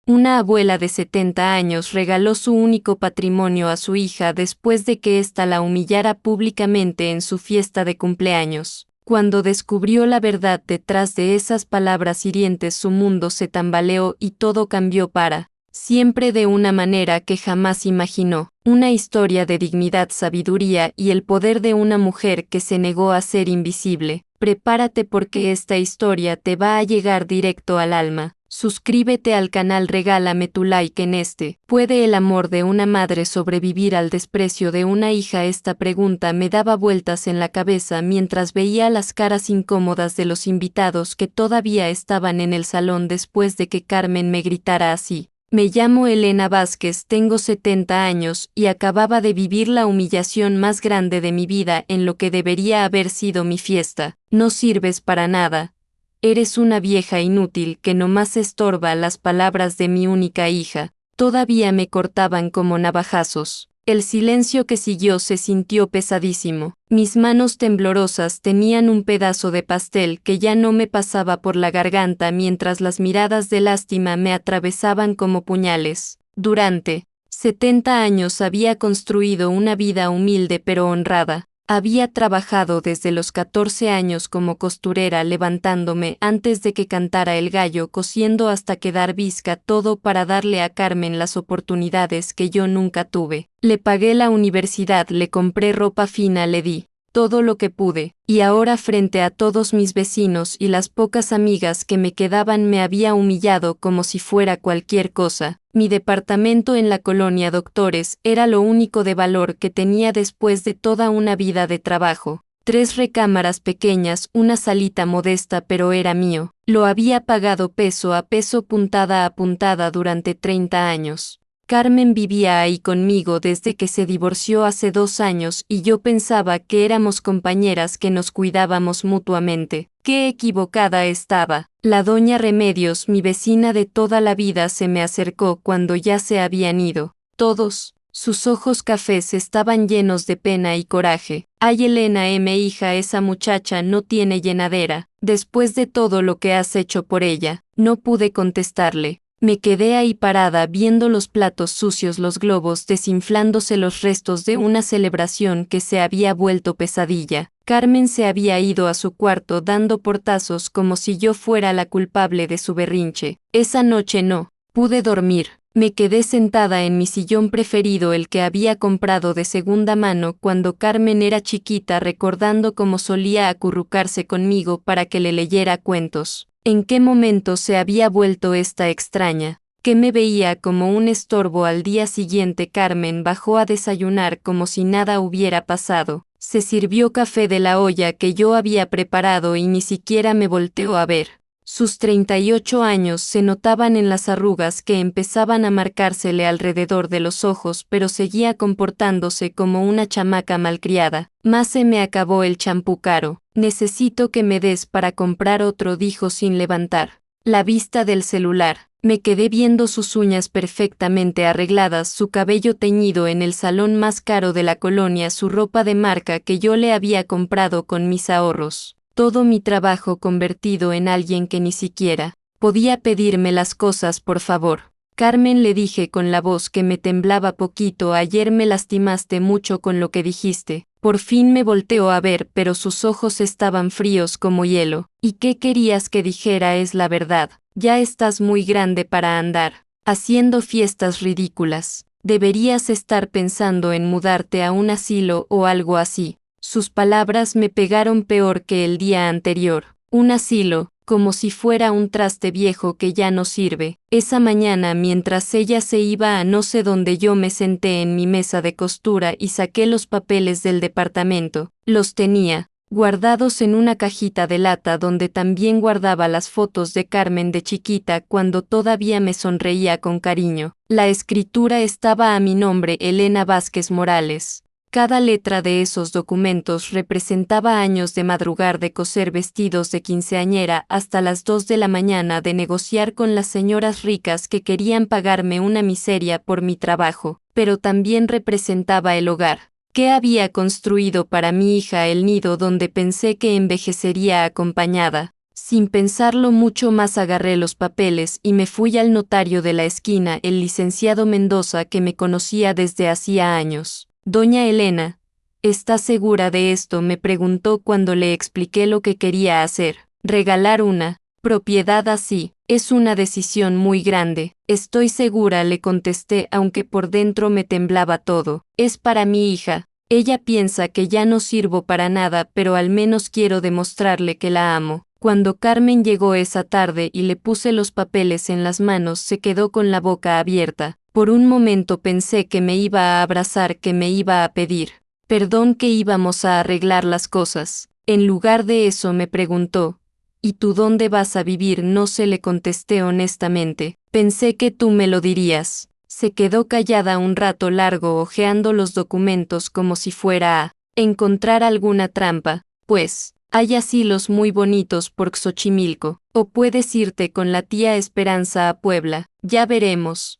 Una abuela de 70 años regaló su único patrimonio a su hija después de que ésta la humillara públicamente en su fiesta de cumpleaños. Cuando descubrió la verdad detrás de esas palabras hirientes, su mundo se tambaleó y todo cambió para siempre de una manera que jamás imaginó. Una historia de dignidad, sabiduría y el poder de una mujer que se negó a ser invisible. Prepárate porque esta historia te va a llegar directo al alma. Suscríbete al canal, regálame tu like en este. ¿Puede el amor de una madre sobrevivir al desprecio de una hija? Esta pregunta me daba vueltas en la cabeza mientras veía las caras incómodas de los invitados que todavía estaban en el salón después de que Carmen me gritara así. Me llamo Elena Vázquez, tengo 70 años y acababa de vivir la humillación más grande de mi vida en lo que debería haber sido mi fiesta. No sirves para nada. Eres una vieja inútil que nomás estorba. Las palabras de mi única hija todavía me cortaban como navajazos. El silencio que siguió se sintió pesadísimo. Mis manos temblorosas tenían un pedazo de pastel que ya no me pasaba por la garganta mientras las miradas de lástima me atravesaban como puñales. Durante 70 años había construido una vida humilde pero honrada. Había trabajado desde los 14 años como costurera, levantándome antes de que cantara el gallo, cosiendo hasta quedar visca, todo para darle a Carmen las oportunidades que yo nunca tuve. Le pagué la universidad, le compré ropa fina, le di todo lo que pude, y ahora frente a todos mis vecinos y las pocas amigas que me quedaban me había humillado como si fuera cualquier cosa. Mi departamento en la colonia Doctores era lo único de valor que tenía después de toda una vida de trabajo. 3 recámaras pequeñas, una salita modesta, pero era mío. Lo había pagado peso a peso, puntada a puntada durante 30 años. Carmen vivía ahí conmigo desde que se divorció hace 2 años y yo pensaba que éramos compañeras que nos cuidábamos mutuamente. ¡Qué equivocada estaba! La doña Remedios, mi vecina de toda la vida, se me acercó cuando ya se habían ido todos. Sus ojos cafés estaban llenos de pena y coraje. ¡Ay, Elena, hija, esa muchacha no tiene llenadera! Después de todo lo que has hecho por ella. No pude contestarle. Me quedé ahí parada viendo los platos sucios, los globos desinflándose, los restos de una celebración que se había vuelto pesadilla. Carmen se había ido a su cuarto dando portazos como si yo fuera la culpable de su berrinche. Esa noche no pude dormir. Me quedé sentada en mi sillón preferido, el que había comprado de segunda mano cuando Carmen era chiquita, recordando cómo solía acurrucarse conmigo para que le leyera cuentos. ¿En qué momento se había vuelto esta extraña? Que me veía como un estorbo. Al día siguiente Carmen bajó a desayunar como si nada hubiera pasado. Se sirvió café de la olla que yo había preparado y ni siquiera me volteó a ver. Sus 38 años se notaban en las arrugas que empezaban a marcársele alrededor de los ojos, pero seguía comportándose como una chamaca malcriada. Más se me acabó el champú caro. Necesito que me des para comprar otro, dijo sin levantar la vista del celular. Me quedé viendo sus uñas perfectamente arregladas, su cabello teñido en el salón más caro de la colonia, su ropa de marca que yo le había comprado con mis ahorros. Todo mi trabajo convertido en alguien que ni siquiera podía pedirme las cosas, por favor. Carmen, le dije con la voz que me temblaba poquito, ayer me lastimaste mucho con lo que dijiste. Por fin me volteó a ver, pero sus ojos estaban fríos como hielo. ¿Y qué querías que dijera? Es la verdad. Ya estás muy grande para andar haciendo fiestas ridículas. Deberías estar pensando en mudarte a un asilo o algo así. Sus palabras me pegaron peor que el día anterior. Un asilo, como si fuera un traste viejo que ya no sirve. Esa mañana, mientras ella se iba a no sé dónde, yo me senté en mi mesa de costura y saqué los papeles del departamento. Los tenía guardados en una cajita de lata donde también guardaba las fotos de Carmen de chiquita cuando todavía me sonreía con cariño. La escritura estaba a mi nombre, Elena Vázquez Morales. Cada letra de esos documentos representaba años de madrugar, de coser vestidos de quinceañera hasta las 2 de la mañana, de negociar con las señoras ricas que querían pagarme una miseria por mi trabajo, pero también representaba el hogar que había construido para mi hija, el nido donde pensé que envejecería acompañada. Sin pensarlo mucho más agarré los papeles y me fui al notario de la esquina, el licenciado Mendoza, que me conocía desde hacía años. Doña Elena, ¿está segura de esto?, me preguntó cuando le expliqué lo que quería hacer. Regalar una propiedad así es una decisión muy grande. Estoy segura, le contesté, aunque por dentro me temblaba todo. Es para mi hija. Ella piensa que ya no sirvo para nada, pero al menos quiero demostrarle que la amo. Cuando Carmen llegó esa tarde y le puse los papeles en las manos, se quedó con la boca abierta. Por un momento pensé que me iba a abrazar, que me iba a pedir perdón, que íbamos a arreglar las cosas. En lugar de eso me preguntó, ¿y tú dónde vas a vivir? No sé, le contesté honestamente. Pensé que tú me lo dirías. Se quedó callada un rato largo, hojeando los documentos como si fuera a encontrar alguna trampa. Pues, hay asilos muy bonitos por Xochimilco, o puedes irte con la tía Esperanza a Puebla. Ya veremos,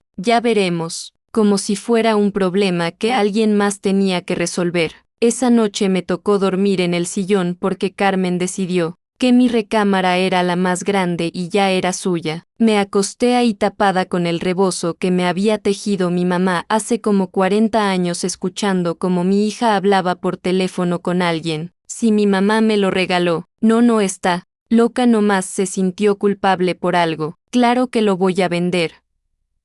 como si fuera un problema que alguien más tenía que resolver. Esa noche me tocó dormir en el sillón porque Carmen decidió que mi recámara era la más grande y ya era suya. Me acosté ahí tapada con el rebozo que me había tejido mi mamá hace como 40 años, escuchando cómo mi hija hablaba por teléfono con alguien. Si mi mamá me lo regaló, no está loca, nomás se sintió culpable por algo. Claro que lo voy a vender.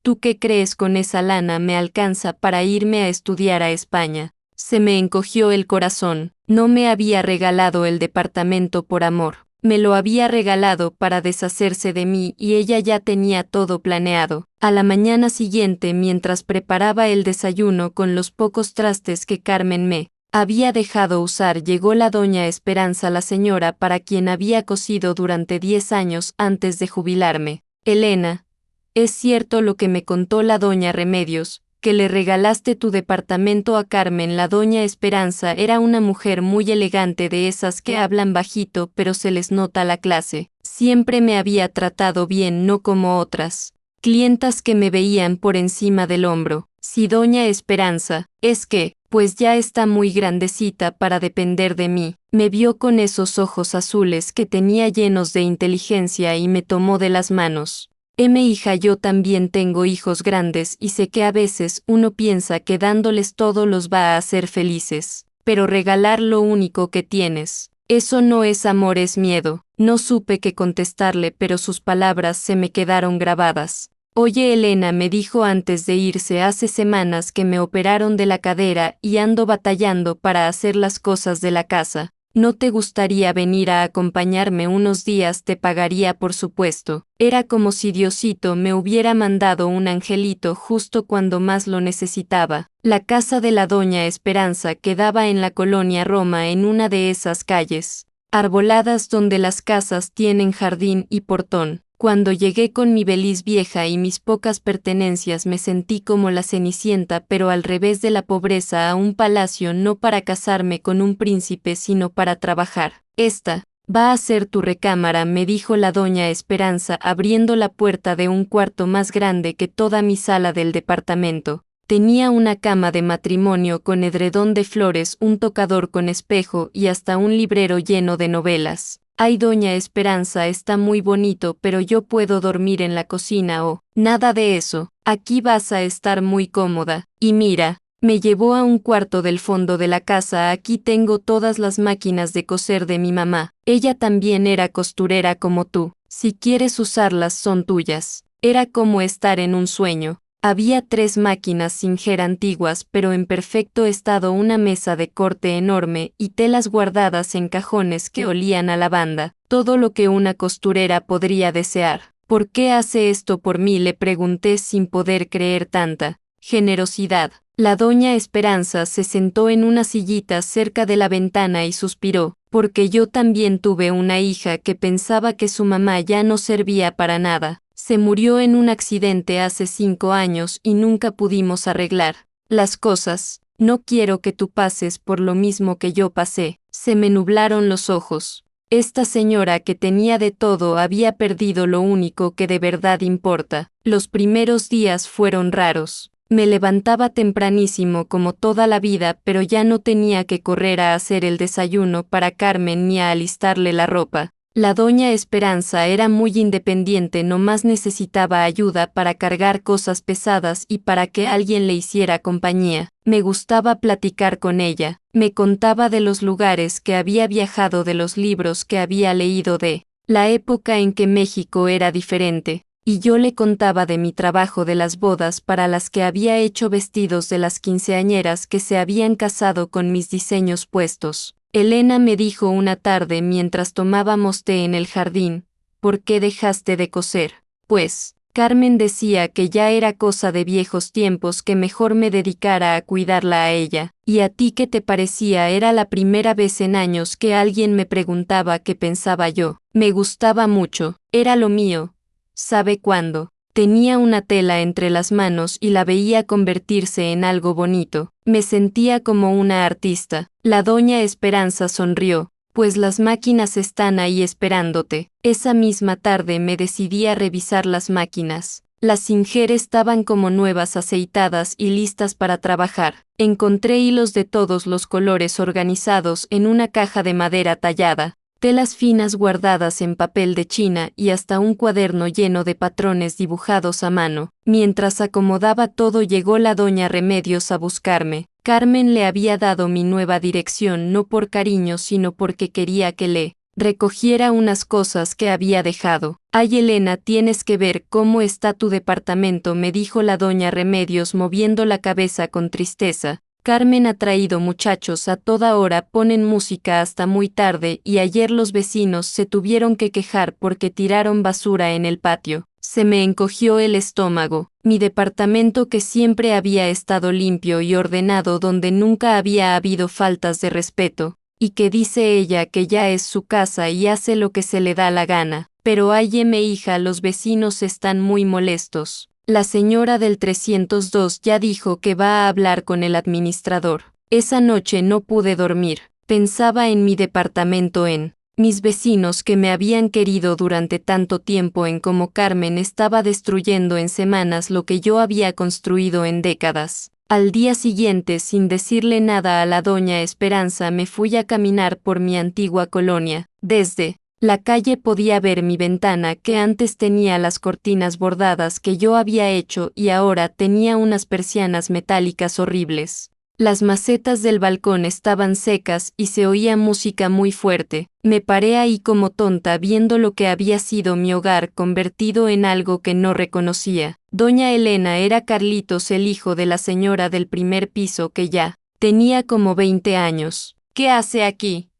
¿Tú qué crees? Con esa lana me alcanza para irme a estudiar a España. Se me encogió el corazón. No me había regalado el departamento por amor. Me lo había regalado para deshacerse de mí, y ella ya tenía todo planeado. A la mañana siguiente, mientras preparaba el desayuno con los pocos trastes que Carmen me había dejado usar, llegó la doña Esperanza, la señora para quien había cosido durante 10 años antes de jubilarme. Elena, ¿es cierto lo que me contó la doña Remedios, que le regalaste tu departamento a Carmen? La doña Esperanza era una mujer muy elegante, de esas que hablan bajito pero se les nota la clase. Siempre me había tratado bien, no como otras clientas que me veían por encima del hombro. Sí, doña Esperanza, es que, pues ya está muy grandecita para depender de mí. Me vio con esos ojos azules que tenía llenos de inteligencia y me tomó de las manos. Hija, yo también tengo hijos grandes y sé que a veces uno piensa que dándoles todo los va a hacer felices, pero regalar lo único que tienes, eso no es amor, es miedo. No supe qué contestarle, pero sus palabras se me quedaron grabadas. Oye Elena, me dijo antes de irse, hace semanas que me operaron de la cadera y ando batallando para hacer las cosas de la casa. ¿No te gustaría venir a acompañarme unos días? Te pagaría, por supuesto. Era como si Diosito me hubiera mandado un angelito justo cuando más lo necesitaba. La casa de la doña Esperanza quedaba en la colonia Roma, en una de esas calles arboladas donde las casas tienen jardín y portón. Cuando llegué con mi beliz vieja y mis pocas pertenencias, me sentí como la Cenicienta, pero al revés de la pobreza, a un palacio, no para casarme con un príncipe, sino para trabajar. Esta va a ser tu recámara, me dijo la doña Esperanza, abriendo la puerta de un cuarto más grande que toda mi sala del departamento. Tenía una cama de matrimonio con edredón de flores, un tocador con espejo y hasta un librero lleno de novelas. Ay, doña Esperanza, está muy bonito, pero yo puedo dormir en la cocina. Oh, nada de eso. Aquí vas a estar muy cómoda. Y mira, me llevó a un cuarto del fondo de la casa. Aquí tengo todas las máquinas de coser de mi mamá. Ella también era costurera como tú. Si quieres usarlas, son tuyas. Era como estar en un sueño. Había 3 máquinas Singer antiguas pero en perfecto estado, una mesa de corte enorme y telas guardadas en cajones que olían a lavanda, todo lo que una costurera podría desear. ¿Por qué hace esto por mí?, le pregunté sin poder creer tanta generosidad. La doña Esperanza se sentó en una sillita cerca de la ventana y suspiró, porque yo también tuve una hija que pensaba que su mamá ya no servía para nada. Se murió en un accidente hace 5 años y nunca pudimos arreglar las cosas. No quiero que tú pases por lo mismo que yo pasé. Se me nublaron los ojos. Esta señora, que tenía de todo, había perdido lo único que de verdad importa. Los primeros días fueron raros. Me levantaba tempranísimo como toda la vida, pero ya no tenía que correr a hacer el desayuno para Carmen ni a alistarle la ropa. La doña Esperanza era muy independiente, nomás necesitaba ayuda para cargar cosas pesadas y para que alguien le hiciera compañía. Me gustaba platicar con ella, me contaba de los lugares que había viajado, de los libros que había leído, de la época en que México era diferente, y yo le contaba de mi trabajo, de las bodas para las que había hecho vestidos, de las quinceañeras que se habían casado con mis diseños puestos. Elena me dijo una tarde mientras tomábamos té en el jardín: ¿por qué dejaste de coser? Pues, Carmen decía que ya era cosa de viejos tiempos, que mejor me dedicara a cuidarla a ella. ¿Y a ti qué te parecía? Era la primera vez en años que alguien me preguntaba qué pensaba yo. Me gustaba mucho, era lo mío. ¿Sabe cuándo? Tenía una tela entre las manos y la veía convertirse en algo bonito. Me sentía como una artista. La doña Esperanza sonrió. Pues las máquinas están ahí esperándote. Esa misma tarde me decidí a revisar las máquinas. Las Singer estaban como nuevas, aceitadas y listas para trabajar. Encontré hilos de todos los colores organizados en una caja de madera tallada, telas finas guardadas en papel de China y hasta un cuaderno lleno de patrones dibujados a mano. Mientras acomodaba todo, llegó la doña Remedios a buscarme. Carmen le había dado mi nueva dirección no por cariño, sino porque quería que le recogiera unas cosas que había dejado. «Ay, Elena, tienes que ver cómo está tu departamento», me dijo la doña Remedios moviendo la cabeza con tristeza. «Carmen ha traído muchachos a toda hora, ponen música hasta muy tarde y ayer los vecinos se tuvieron que quejar porque tiraron basura en el patio». Se me encogió el estómago. Mi departamento, que siempre había estado limpio y ordenado, donde nunca había habido faltas de respeto, y que dice ella que ya es su casa y hace lo que se le da la gana. Pero áyeme, hija, los vecinos están muy molestos. La señora del 302 ya dijo que va a hablar con el administrador. Esa noche no pude dormir. Pensaba en mi departamento, en mis vecinos que me habían querido durante tanto tiempo, en cómo Carmen estaba destruyendo en semanas lo que yo había construido en décadas. Al día siguiente, sin decirle nada a la doña Esperanza, me fui a caminar por mi antigua colonia. Desde la calle podía ver mi ventana, que antes tenía las cortinas bordadas que yo había hecho y ahora tenía unas persianas metálicas horribles. Las macetas del balcón estaban secas y se oía música muy fuerte. Me paré ahí como tonta viendo lo que había sido mi hogar convertido en algo que no reconocía. Doña Elena era Carlitos, el hijo de la señora del primer piso, que ya tenía como 20 años. «¿Qué hace aquí?»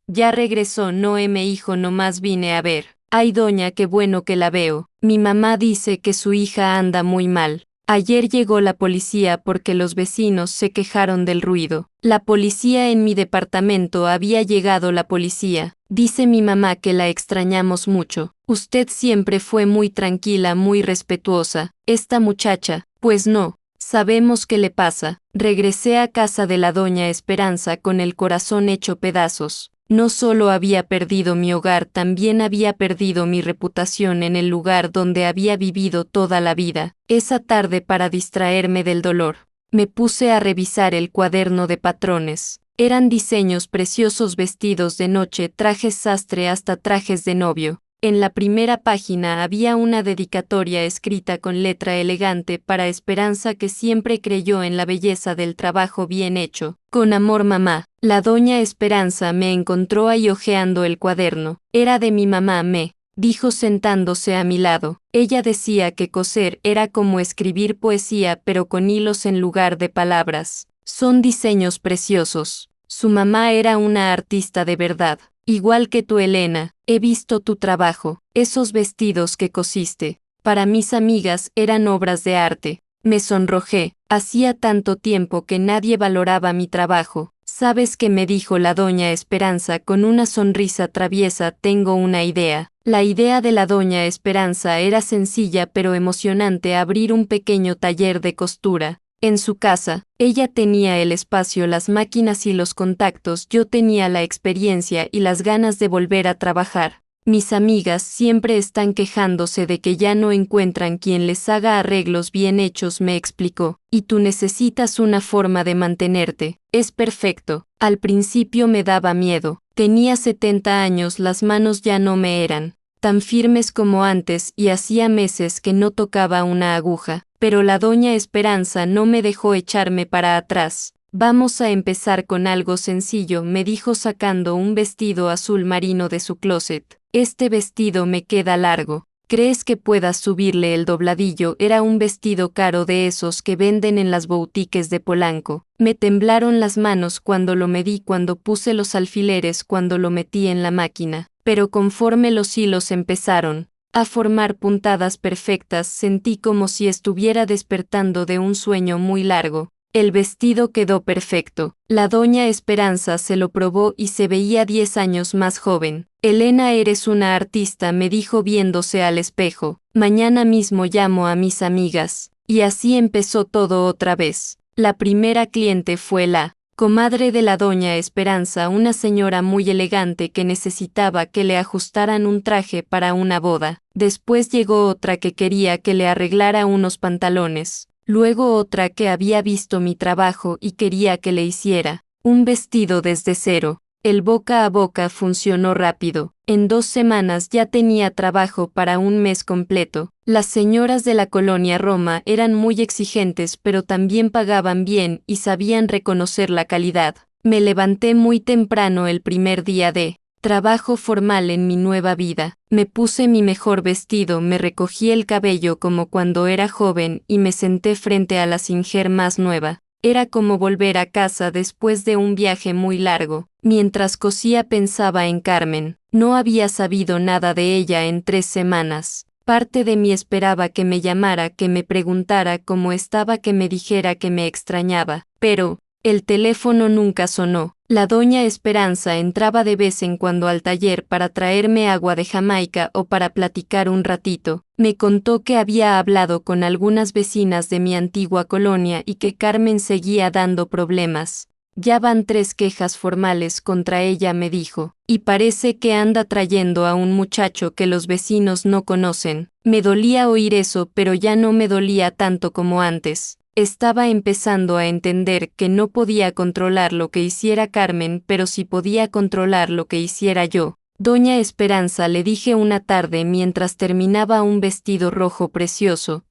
«Ya regresó». «No, hijo, nomás vine a ver». «Ay, doña, qué bueno que la veo. Mi mamá dice que su hija anda muy mal. Ayer llegó la policía porque los vecinos se quejaron del ruido». «La policía en mi departamento?» «Había llegado la policía. Dice mi mamá que la extrañamos mucho. Usted siempre fue muy tranquila, muy respetuosa. Esta muchacha, pues no sabemos qué le pasa». Regresé a casa de la doña Esperanza con el corazón hecho pedazos. No solo había perdido mi hogar, también había perdido mi reputación en el lugar donde había vivido toda la vida. Esa tarde, para distraerme del dolor, me puse a revisar el cuaderno de patrones. Eran diseños preciosos, vestidos de noche, trajes sastre, hasta trajes de novio. En la primera página había una dedicatoria escrita con letra elegante para Esperanza, que siempre creyó en la belleza del trabajo bien hecho. «Con amor, mamá». La doña Esperanza me encontró ahí hojeando el cuaderno. «Era de mi mamá», me dijo sentándose a mi lado. Ella decía que coser era como escribir poesía, pero con hilos en lugar de palabras. Son diseños preciosos. Su mamá era una artista de verdad. Igual que tú, Elena. He visto tu trabajo. Esos vestidos que cosiste para mis amigas eran obras de arte. Me sonrojé. Hacía tanto tiempo que nadie valoraba mi trabajo. «¿Sabes qué?», me dijo la doña Esperanza con una sonrisa traviesa. «Tengo una idea». La idea de la doña Esperanza era sencilla pero emocionante: abrir un pequeño taller de costura. En su casa, ella tenía el espacio, las máquinas y los contactos. Yo tenía la experiencia y las ganas de volver a trabajar. Mis amigas siempre están quejándose de que ya no encuentran quien les haga arreglos bien hechos, me explicó. Y tú necesitas una forma de mantenerte. Es perfecto. Al principio me daba miedo. Tenía 70 años, las manos ya no me eran tan firmes como antes y hacía meses que no tocaba una aguja, pero la doña Esperanza no me dejó echarme para atrás. Vamos a empezar con algo sencillo, me dijo sacando un vestido azul marino de su closet. Este vestido me queda largo. ¿Crees que puedas subirle el dobladillo? Era un vestido caro de esos que venden en las boutiques de Polanco. Me temblaron las manos cuando lo medí, cuando puse los alfileres, cuando lo metí en la máquina. Pero conforme los hilos empezaron a formar puntadas perfectas, sentí como si estuviera despertando de un sueño muy largo. El vestido quedó perfecto. La doña Esperanza se lo probó y se veía 10 años más joven. Elena, eres una artista, me dijo viéndose al espejo. Mañana mismo llamo a mis amigas. Y así empezó todo otra vez. La primera cliente fue la comadre de la doña Esperanza, una señora muy elegante que necesitaba que le ajustaran un traje para una boda. Después llegó otra que quería que le arreglara unos pantalones. Luego otra que había visto mi trabajo y quería que le hiciera un vestido desde cero. El boca a boca funcionó rápido. En 2 semanas ya tenía trabajo para un mes completo. Las señoras de la colonia Roma eran muy exigentes, pero también pagaban bien y sabían reconocer la calidad. Me levanté muy temprano el primer día de trabajo formal en mi nueva vida. Me puse mi mejor vestido, me recogí el cabello como cuando era joven y me senté frente a la Singer más nueva. Era como volver a casa después de un viaje muy largo. Mientras cosía pensaba en Carmen. No había sabido nada de ella en 3 semanas. Parte de mí esperaba que me llamara, que me preguntara cómo estaba, que me dijera que me extrañaba. Pero el teléfono nunca sonó. La doña Esperanza entraba de vez en cuando al taller para traerme agua de Jamaica o para platicar un ratito. Me contó que había hablado con algunas vecinas de mi antigua colonia y que Carmen seguía dando problemas. Ya van 3 quejas formales contra ella, me dijo, y parece que anda trayendo a un muchacho que los vecinos no conocen. Me dolía oír eso, pero ya no me dolía tanto como antes. Estaba empezando a entender que no podía controlar lo que hiciera Carmen, pero sí podía controlar lo que hiciera yo. Doña Esperanza, le dije una tarde mientras terminaba un vestido rojo precioso.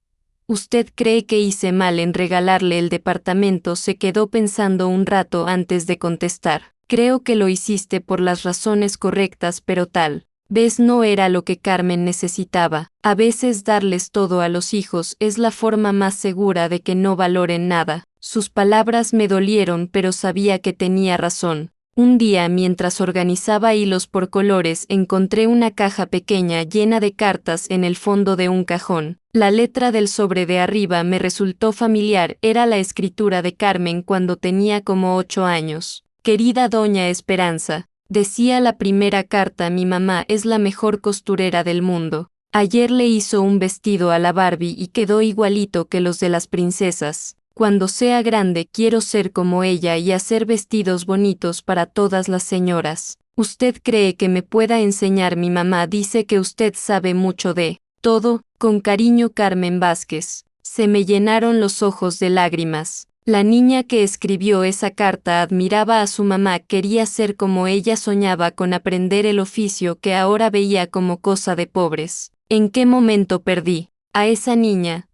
¿Usted cree que hice mal en regalarle el departamento? Se quedó pensando un rato antes de contestar. Creo que lo hiciste por las razones correctas, pero tal vez no era lo que Carmen necesitaba. A veces darles todo a los hijos es la forma más segura de que no valoren nada. Sus palabras me dolieron, pero sabía que tenía razón. Un día, mientras organizaba hilos por colores, encontré una caja pequeña llena de cartas en el fondo de un cajón. La letra del sobre de arriba me resultó familiar, era la escritura de Carmen cuando tenía como 8 años. Querida doña Esperanza, decía la primera carta, mi mamá es la mejor costurera del mundo. Ayer le hizo un vestido a la Barbie y quedó igualito que los de las princesas. Cuando sea grande quiero ser como ella y hacer vestidos bonitos para todas las señoras. ¿Usted cree que me pueda enseñar? Mi mamá dice que usted sabe mucho de todo. Con cariño, Carmen Vázquez. Se me llenaron los ojos de lágrimas. La niña que escribió esa carta admiraba a su mamá, quería ser como ella, soñaba con aprender el oficio que ahora veía como cosa de pobres. ¿En qué momento perdí a esa niña?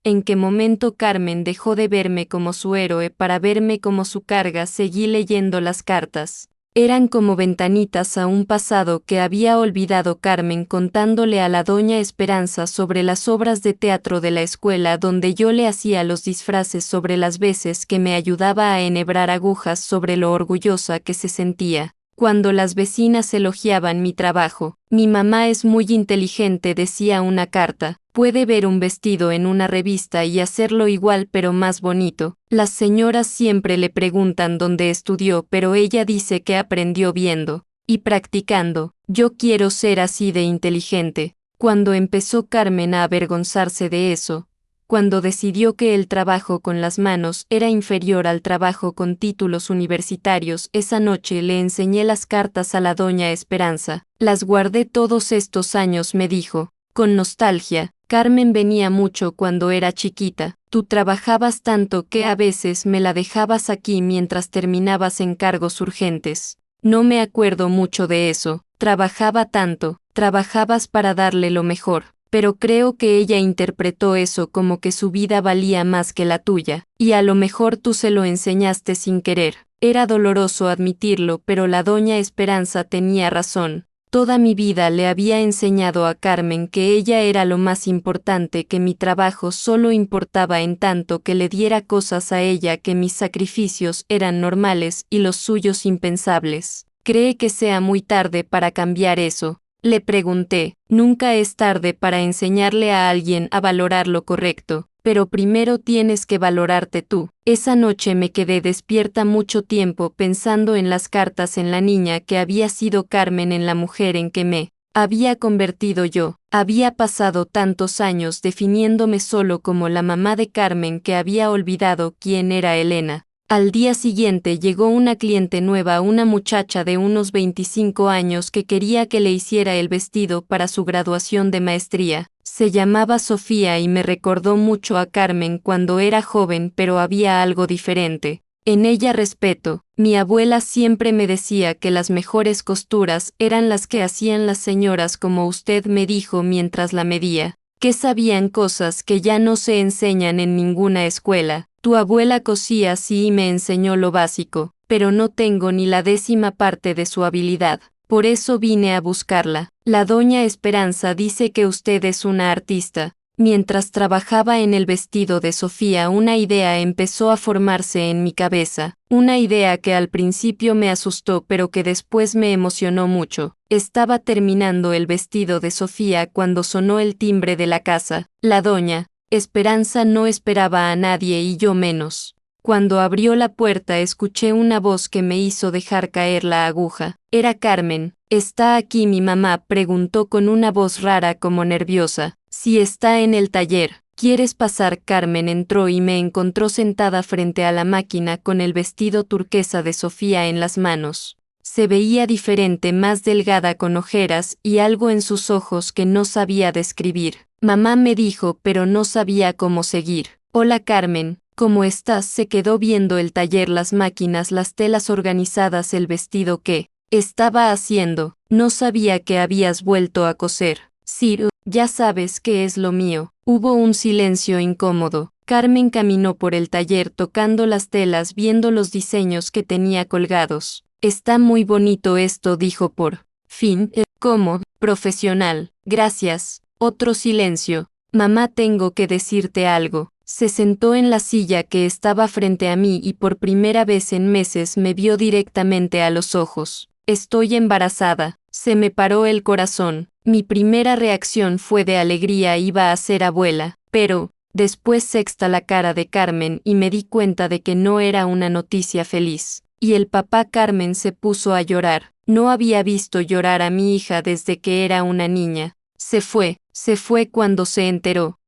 ¿En qué momento Carmen dejó de verme como su héroe para verme como su carga? Seguí leyendo las cartas. Eran como ventanitas a un pasado que había olvidado Carmen, contándole a la doña Esperanza sobre las obras de teatro de la escuela donde yo le hacía los disfraces, sobre las veces que me ayudaba a enhebrar agujas, sobre lo orgullosa que se sentía cuando las vecinas elogiaban mi trabajo. Mi mamá es muy inteligente, decía una carta. Puede ver un vestido en una revista y hacerlo igual pero más bonito. Las señoras siempre le preguntan dónde estudió, pero ella dice que aprendió viendo y practicando. Yo quiero ser así de inteligente. Cuando empezó Carmen a avergonzarse de eso, cuando decidió que el trabajo con las manos era inferior al trabajo con títulos universitarios, esa noche le enseñé las cartas a la doña Esperanza. Las guardé todos estos años, me dijo, con nostalgia. Carmen venía mucho cuando era chiquita. Tú trabajabas tanto que a veces me la dejabas aquí mientras terminabas encargos urgentes. No me acuerdo mucho de eso. Trabajaba tanto, trabajabas para darle lo mejor. Pero creo que ella interpretó eso como que su vida valía más que la tuya, y a lo mejor tú se lo enseñaste sin querer. Era doloroso admitirlo, pero la doña Esperanza tenía razón. Toda mi vida le había enseñado a Carmen que ella era lo más importante, que mi trabajo solo importaba en tanto que le diera cosas a ella, que mis sacrificios eran normales y los suyos impensables. ¿Cree que sea muy tarde para cambiar eso? Le pregunté. Nunca es tarde para enseñarle a alguien a valorar lo correcto, pero primero tienes que valorarte tú. Esa noche me quedé despierta mucho tiempo pensando en las cartas, en la niña que había sido Carmen, en la mujer en que me había convertido yo. Había pasado tantos años definiéndome solo como la mamá de Carmen que había olvidado quién era Elena. Al día siguiente llegó una cliente nueva, una muchacha de unos 25 años que quería que le hiciera el vestido para su graduación de maestría. Se llamaba Sofía y me recordó mucho a Carmen cuando era joven, pero había algo diferente. En ella respeto. Mi abuela siempre me decía que las mejores costuras eran las que hacían las señoras como usted, me dijo mientras la medía. Que sabían cosas que ya no se enseñan en ninguna escuela. Tu abuela cosía así y me enseñó lo básico, pero no tengo ni la 10ª parte de su habilidad. Por eso vine a buscarla. La doña Esperanza dice que usted es una artista. Mientras trabajaba en el vestido de Sofía, una idea empezó a formarse en mi cabeza. Una idea que al principio me asustó, pero que después me emocionó mucho. Estaba terminando el vestido de Sofía cuando sonó el timbre de la casa. La doña Esperanza no esperaba a nadie y yo menos. Cuando abrió la puerta escuché una voz que me hizo dejar caer la aguja. Era Carmen. ¿Está aquí mi mamá?, preguntó con una voz rara, como nerviosa. Sí, está en el taller. ¿Quieres pasar? Carmen entró y me encontró sentada frente a la máquina con el vestido turquesa de Sofía en las manos. Se veía diferente, más delgada, con ojeras y algo en sus ojos que no sabía describir. Mamá, me dijo, pero no sabía cómo seguir. Hola Carmen, ¿cómo estás? Se quedó viendo el taller, las máquinas, las telas organizadas, el vestido que estaba haciendo. No sabía que habías vuelto a coser. Sí, ya sabes que es lo mío. Hubo un silencio incómodo. Carmen caminó por el taller tocando las telas, viendo los diseños que tenía colgados. Está muy bonito esto, dijo por fin. ¿Cómo? Profesional. Gracias. Otro silencio. Mamá, tengo que decirte algo. Se sentó en la silla que estaba frente a mí y por primera vez en meses me vio directamente a los ojos. Estoy embarazada. Se me paró el corazón. Mi primera reacción fue de alegría, iba a ser abuela, pero después sexta la cara de Carmen y me di cuenta de que no era una noticia feliz. Y el papá. Carmen se puso a llorar. No había visto llorar a mi hija desde que era una niña. Se fue cuando se enteró.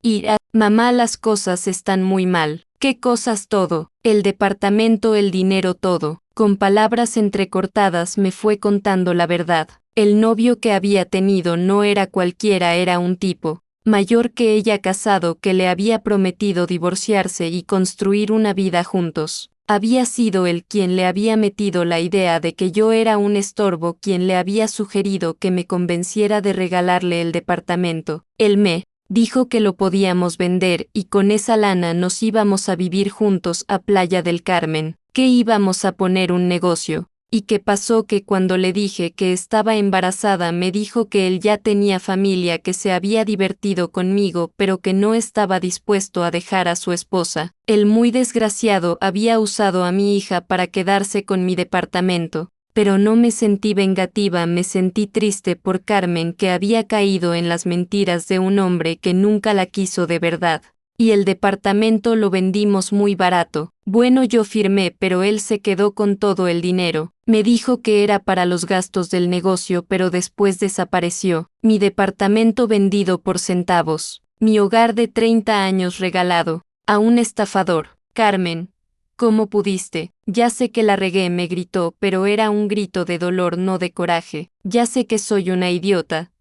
Mamá, las cosas están muy mal. ¿Qué cosas? Todo. El departamento, el dinero, todo. Con palabras entrecortadas me fue contando la verdad. El novio que había tenido no era cualquiera, era un tipo mayor que ella, casado, que le había prometido divorciarse y construir una vida juntos. Había sido él quien le había metido la idea de que yo era un estorbo, quien le había sugerido que me convenciera de regalarle el departamento. Él me dijo que lo podíamos vender y con esa lana nos íbamos a vivir juntos a Playa del Carmen, que íbamos a poner un negocio. ¿Y qué pasó? Que cuando le dije que estaba embarazada me dijo que él ya tenía familia, que se había divertido conmigo, pero que no estaba dispuesto a dejar a su esposa. El muy desgraciado había usado a mi hija para quedarse con mi departamento. Pero no me sentí vengativa, me sentí triste por Carmen, que había caído en las mentiras de un hombre que nunca la quiso de verdad. Y el departamento lo vendimos muy barato. Bueno, yo firmé, pero él se quedó con todo el dinero. Me dijo que era para los gastos del negocio, pero después desapareció. Mi departamento vendido por centavos. Mi hogar de 30 años regalado a un estafador. Carmen, ¿cómo pudiste? Ya sé que la regué, me gritó, pero era un grito de dolor, no de coraje. Ya sé que soy una idiota.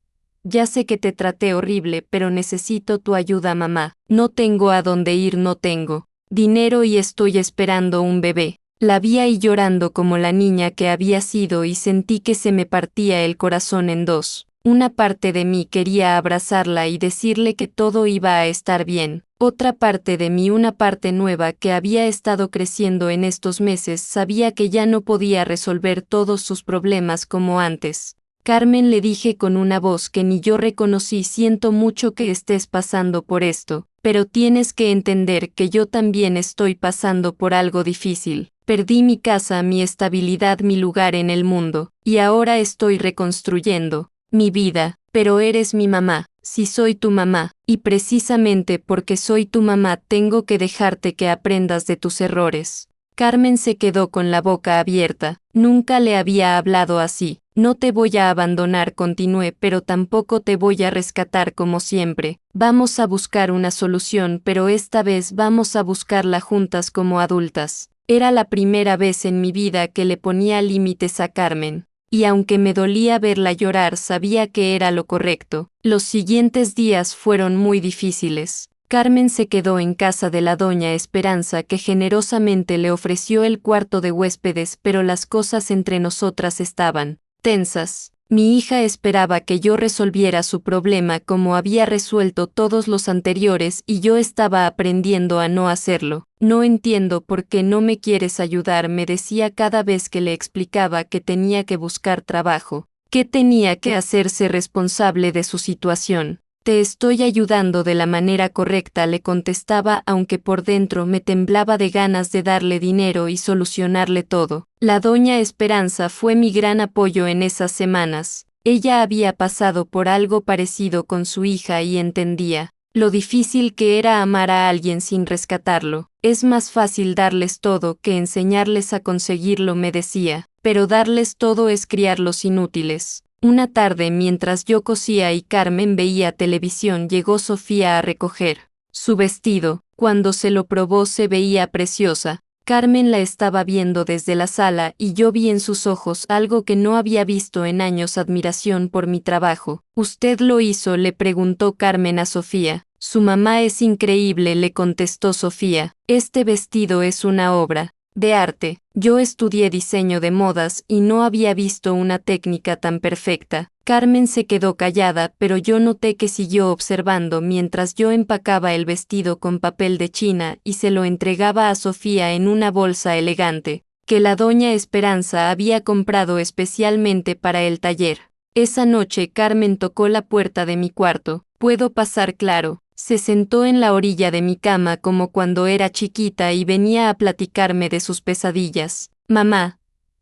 Ya sé que te traté horrible, pero necesito tu ayuda, mamá. No tengo a dónde ir, no tengo dinero y estoy esperando un bebé. La vi ahí llorando como la niña que había sido y sentí que se me partía el corazón en dos. Una parte de mí quería abrazarla y decirle que todo iba a estar bien. Otra parte de mí, una parte nueva que había estado creciendo en estos meses, sabía que ya no podía resolver todos sus problemas como antes. Carmen, le dije con una voz que ni yo reconocí, siento mucho que estés pasando por esto, pero tienes que entender que yo también estoy pasando por algo difícil. Perdí mi casa, mi estabilidad, mi lugar en el mundo, y ahora estoy reconstruyendo mi vida, pero eres mi mamá, si soy tu mamá, y precisamente porque soy tu mamá tengo que dejarte que aprendas de tus errores. Carmen se quedó con la boca abierta, nunca le había hablado así. No te voy a abandonar, continué, pero tampoco te voy a rescatar como siempre. Vamos a buscar una solución, pero esta vez vamos a buscarla juntas como adultas. Era la primera vez en mi vida que le ponía límites a Carmen. Y aunque me dolía verla llorar, sabía que era lo correcto. Los siguientes días fueron muy difíciles. Carmen se quedó en casa de la doña Esperanza, que generosamente le ofreció el cuarto de huéspedes, pero las cosas entre nosotras estaban tensas. Mi hija esperaba que yo resolviera su problema como había resuelto todos los anteriores y yo estaba aprendiendo a no hacerlo. No entiendo por qué no me quieres ayudar, me decía cada vez que le explicaba que tenía que buscar trabajo, que tenía que hacerse responsable de su situación. Te estoy ayudando de la manera correcta, le contestaba, aunque por dentro me temblaba de ganas de darle dinero y solucionarle todo. La doña Esperanza fue mi gran apoyo en esas semanas. Ella había pasado por algo parecido con su hija y entendía lo difícil que era amar a alguien sin rescatarlo. Es más fácil darles todo que enseñarles a conseguirlo, me decía, pero darles todo es criarlos inútiles. Una tarde, mientras yo cosía y Carmen veía televisión, llegó Sofía a recoger su vestido. Cuando se lo probó se veía preciosa. Carmen la estaba viendo desde la sala y yo vi en sus ojos algo que no había visto en años: admiración por mi trabajo. ¿Usted lo hizo?, le preguntó Carmen a Sofía. Su mamá es increíble, le contestó Sofía. Este vestido es una obra de arte. Yo estudié diseño de modas y no había visto una técnica tan perfecta. Carmen se quedó callada, pero yo noté que siguió observando mientras yo empacaba el vestido con papel de China y se lo entregaba a Sofía en una bolsa elegante, que la doña Esperanza había comprado especialmente para el taller. Esa noche Carmen tocó la puerta de mi cuarto. ¿Puedo pasar? Claro. Se sentó en la orilla de mi cama como cuando era chiquita y venía a platicarme de sus pesadillas. Mamá,